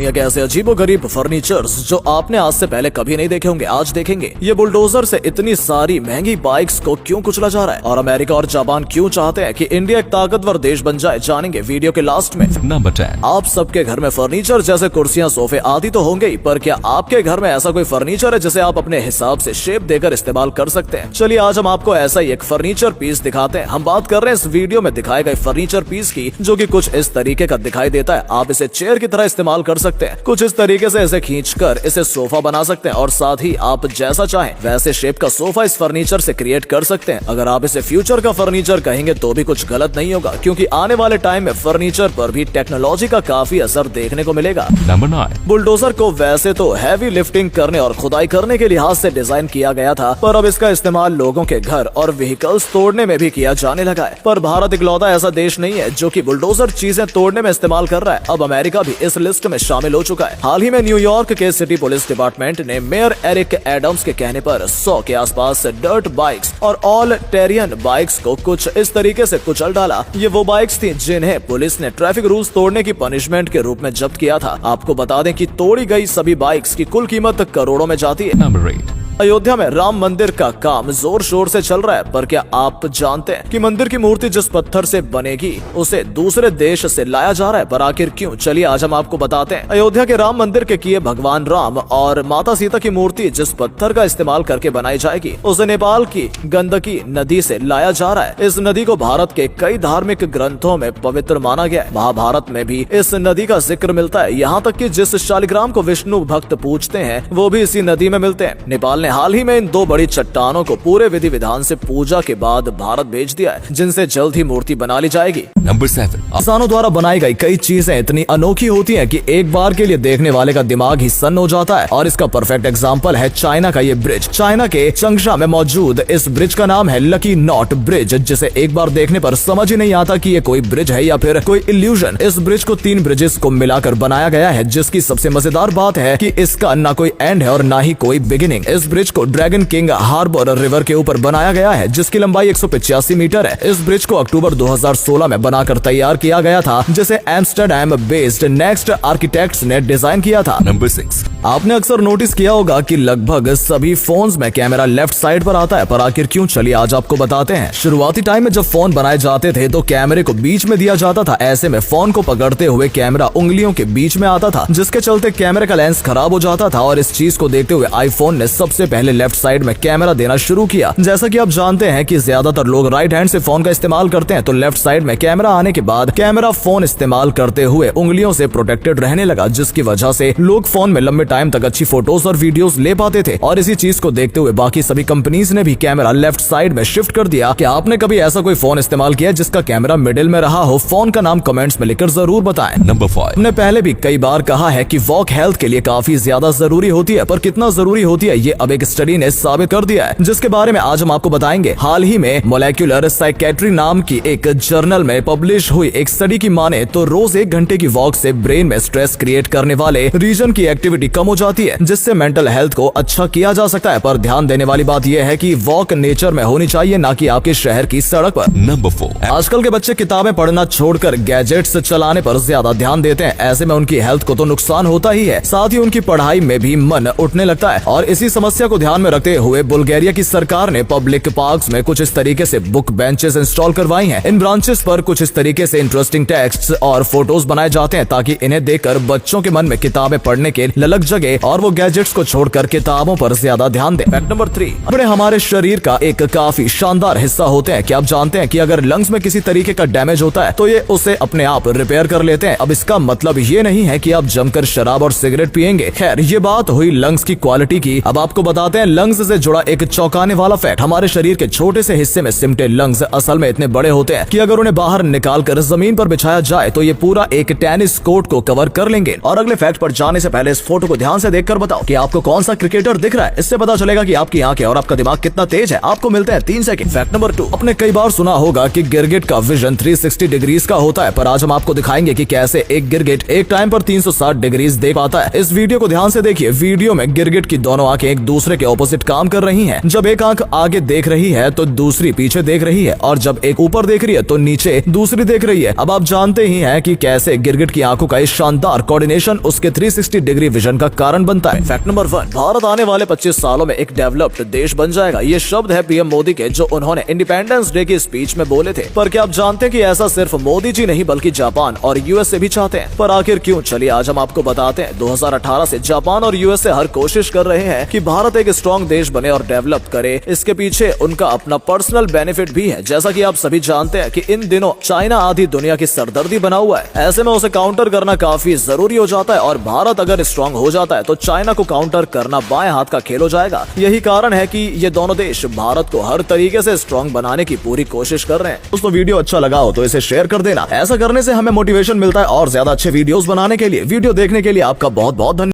दुनिया के ऐसे अजीबोगरीब फर्नीचर्स जो आपने आज से पहले कभी नहीं देखे होंगे, आज देखेंगे। ये बुलडोजर से इतनी सारी महंगी बाइक्स को क्यों कुचला जा रहा है और अमेरिका और जापान क्यों चाहते हैं कि इंडिया एक ताकतवर देश बन जाए, जानेंगे वीडियो के लास्ट में। नंबर 10। आप सबके घर में फर्नीचर जैसे कुर्सियां, सोफे आदि तो होंगे ही, पर क्या आपके घर में ऐसा कोई फर्नीचर है जिसे आप अपने हिसाब से शेप देकर इस्तेमाल कर सकते हैं? चलिए आज हम आपको ऐसा ही एक फर्नीचर पीस दिखाते हैं। हम बात कर रहे हैं इस वीडियो में दिखाए गए फर्नीचर पीस की, जो कि कुछ इस तरीके का दिखाई देता है। आप इसे चेयर की तरह इस्तेमाल कर सकते हैं, कुछ इस तरीके से इसे खींचकर इसे सोफा बना सकते हैं और साथ ही आप जैसा चाहें वैसे शेप का सोफा इस फर्नीचर से क्रिएट कर सकते हैं। अगर आप इसे फ्यूचर का फर्नीचर कहेंगे तो भी कुछ गलत नहीं होगा, क्योंकि आने वाले टाइम में फर्नीचर पर भी टेक्नोलॉजी का काफी असर देखने को मिलेगा। नंबर 9। बुलडोजर को वैसे तो हैवी लिफ्टिंग करने और खुदाई करने के लिहाज से डिजाइन किया गया था, पर अब इसका इस्तेमाल लोगों के घर और व्हीकल्स तोड़ने में भी किया जाने लगा है। पर भारत इकलौता ऐसा देश नहीं है जो कि बुलडोजर चीजें तोड़ने में इस्तेमाल कर रहा है। अब अमेरिका भी इस लिस्ट में शामिल हो चुका है। हाल ही में न्यूयॉर्क के सिटी पुलिस डिपार्टमेंट ने मेयर एरिक एडम्स के कहने पर 100 के आसपास डर्ट बाइक्स और ऑल टेरियन बाइक्स को कुछ इस तरीके से कुचल डाला। ये वो बाइक्स थी जिन्हें पुलिस ने ट्रैफिक रूल्स तोड़ने की पनिशमेंट के रूप में जब्त किया था। आपको बता दें कि तोड़ी गई सभी बाइक्स की कुल कीमत करोड़ों में जाती है। नंबर 8। अयोध्या में राम मंदिर का काम जोर शोर से चल रहा है, पर क्या आप जानते हैं कि मंदिर की मूर्ति जिस पत्थर से बनेगी उसे दूसरे देश से लाया जा रहा है? पर आखिर क्यों? चलिए आज हम आपको बताते हैं। अयोध्या के राम मंदिर के किए भगवान राम और माता सीता की मूर्ति जिस पत्थर का इस्तेमाल करके बनाई जाएगी उसे नेपाल की गंडकी नदी से लाया जा रहा है। इस नदी को भारत के कई धार्मिक ग्रंथों में पवित्र माना गया है। महाभारत में भी इस नदी का जिक्र मिलता है। यहाँ तक कि जिस शालिग्राम को विष्णु भक्त पूजते हैं वो भी इसी नदी में मिलते हैं। नेपाल ने हाल ही में इन दो बड़ी चट्टानों को पूरे विधि विधान से पूजा के बाद भारत भेज दिया है, जिनसे जल्द ही मूर्ति बना ली जाएगी। नंबर 7। इंसानों द्वारा बनाई गई कई चीजें इतनी अनोखी होती हैं कि एक बार के लिए देखने वाले का दिमाग ही सन्न हो जाता है, और इसका परफेक्ट एग्जांपल है चाइना का ये ब्रिज। चाइना के चंगशा में मौजूद इस ब्रिज का नाम है लकी नॉट ब्रिज, जिसे एक बार देखने पर समझ ही नहीं आता कि ये कोई ब्रिज है या फिर कोई इल्यूजन। इस ब्रिज को 3 ब्रिजेस को मिलाकर बनाया गया है, जिसकी सबसे मजेदार बात है कि इसका न कोई एंड है और न ही कोई बिगिनिंग। इस ब्रिज को ड्रैगन किंग हार्बर रिवर के ऊपर बनाया गया है, जिसकी लंबाई 185 मीटर है। इस ब्रिज को अक्टूबर 2016 में बनाकर तैयार किया गया था, जिसे एम्स्टरडैम बेस्ड नेक्स्ट आर्किटेक्ट्स ने डिजाइन किया था। नंबर 6। आपने अक्सर नोटिस किया होगा कि लगभग सभी फोन्स में कैमरा लेफ्ट साइड पर आता है, पर आखिर क्यों? चलिए आज आपको बताते हैं। शुरुआती टाइम में जब फोन बनाए जाते थे तो कैमरे को बीच में दिया जाता था। ऐसे में फोन को पकड़ते हुए कैमरा उंगलियों के बीच में आता था, जिसके चलते कैमरे का लेंस खराब हो जाता था। और इस चीज को देखते हुए आईफोन ने सबसे पहले लेफ्ट साइड में कैमरा देना शुरू किया। जैसा कि आप जानते हैं कि ज्यादातर लोग राइट हैंड से फोन का इस्तेमाल करते हैं, तो लेफ्ट साइड में कैमरा आने के बाद कैमरा फोन इस्तेमाल करते हुए उंगलियों से प्रोटेक्टेड रहने लगा, जिसकी वजह से लोग फोन में लंबे टाइम तक अच्छी फोटोज और वीडियोस ले पाते थे। और इसी चीज को देखते हुए बाकी सभी कंपनीज ने भी कैमरा लेफ्ट साइड में शिफ्ट कर दिया। क्या आपने कभी ऐसा कोई फोन इस्तेमाल किया जिसका कैमरा मिडिल में रहा हो? फोन का नाम कमेंट्स में लिखकर जरूर बताएं। नंबर 5। हमने पहले भी कई बार कहा है कि वॉक हेल्थ के लिए काफी ज्यादा जरूरी होती है, पर कितना जरूरी होती है ये अब एक स्टडी ने साबित कर दिया है, जिसके बारे में आज हम आपको बताएंगे। हाल ही में मोलेक्युलर साइकेट्री नाम की एक जर्नल में पब्लिश हुई एक स्टडी की माने तो रोज 1 घंटे की वॉक से ब्रेन में स्ट्रेस क्रिएट करने वाले रीजन की एक्टिविटी कम हो जाती है, जिससे मेंटल हेल्थ को अच्छा किया जा सकता है। पर ध्यान देने वाली बात यह है कि वॉक नेचर में होनी चाहिए, ना कि आपके शहर की सड़क पर। नंबर 4। आजकल के बच्चे किताबें पढ़ना छोड़कर गैजेट्स चलाने पर ज्यादा ध्यान देते हैं। ऐसे में उनकी हेल्थ को तो नुकसान होता ही है, साथ ही उनकी पढ़ाई में भी मन उठने लगता है। और इसी समस्या को ध्यान में रखते हुए बुल्गारिया की सरकार ने पब्लिक पार्क्स में कुछ इस तरीके से बुक बेंचेस इंस्टॉल करवाई हैं। इन ब्रांचेस पर कुछ इस तरीके से इंटरेस्टिंग टेक्स्ट्स और फोटोज बनाए जाते हैं, ताकि इन्हें देखकर बच्चों के मन में किताबें पढ़ने के ललक जगे और वो गैजेट्स को छोड़कर किताबों पर ज्यादा ध्यान दें। Fact number 3। अपने हमारे शरीर का एक काफी शानदार हिस्सा होते हैं। क्या आप जानते हैं कि अगर लंग्स में किसी तरीके का डैमेज होता है तो ये उसे अपने आप रिपेयर कर लेते हैं। अब इसका मतलब ये नहीं है कि आप जमकर शराब और सिगरेट पिएंगे। खैर, ये बात हुई लंग्स की क्वालिटी की। अब आपको बताते हैं लंग्स से जुड़ा एक चौंकाने वाला फैक्ट। हमारे शरीर के छोटे से हिस्से में सिमटे लंग्स असल में इतने बड़े होते हैं कि अगर उन्हें बाहर निकालकर जमीन पर बिछाया जाए तो ये पूरा एक टेनिस कोर्ट को कवर कर लेंगे। और अगले फैक्ट पर जाने से पहले इस फोटो को ध्यान से देखकर बताओ कि आपको कौन सा क्रिकेटर दिख रहा है। इससे पता चलेगा कि आपकी आंखें और आपका दिमाग कितना तेज है। आपको मिलते हैं 3 सेकंड। फैक्ट नंबर 2, आपने कई बार सुना होगा कि गिरगिट का विजन 360 डिग्रीज का होता है, पर आज हम आपको दिखाएंगे कि कैसे एक गिरगिट एक टाइम पर 360 डिग्रीज देख पाता है। इस वीडियो को ध्यान से देखिए। वीडियो में गिरगिट की दोनों आंखें एक दूसरे के ऑपोजिट काम कर रही हैं। जब एक आंख आगे देख रही है तो दूसरी पीछे देख रही है, और जब एक ऊपर देख रही है तो नीचे दूसरी देख रही है। अब आप जानते ही हैं कि कैसे गिरगिट की आंखों का इस शानदार कोऑर्डिनेशन उसके 360 डिग्री विजन का कारण बनता है। फैक्ट नंबर 1, भारत आने वाले 25 सालों में एक डेवलप्ड देश बन जाएगा। ये शब्द है पीएम मोदी के, जो उन्होंने इंडिपेंडेंस डे की स्पीच में बोले थे। पर क्या आप जानते हैं कि ऐसा सिर्फ मोदी जी नहीं बल्कि जापान और यूएसए भी चाहते हैं। पर आखिर क्यों? चलिए आज हम आपको बताते हैं। 2018 से जापान और यूएसए हर कोशिश कर रहे हैं कि भारत एक स्ट्रॉन्ग देश बने और डेवलप करे। इसके पीछे उनका अपना पर्सनल बेनिफिट भी है। जैसा कि आप सभी जानते हैं कि इन दिनों चाइना आधी दुनिया की सरदर्दी बना हुआ है। ऐसे में उसे काउंटर करना काफी जरूरी हो जाता है, और भारत अगर स्ट्रॉन्ग हो जाता है तो चाइना को काउंटर करना बाएं हाथ का खेल हो जाएगा। यही कारण है कि ये दोनों देश भारत को हर तरीके से स्ट्रॉन्ग बनाने की पूरी कोशिश कर रहे हैं। दोस्तों, वीडियो अच्छा लगा हो तो इसे शेयर कर देना। ऐसा करने से हमें मोटिवेशन मिलता है और ज्यादा अच्छे वीडियोस बनाने के लिए। वीडियो देखने के लिए आपका बहुत बहुत धन्यवाद।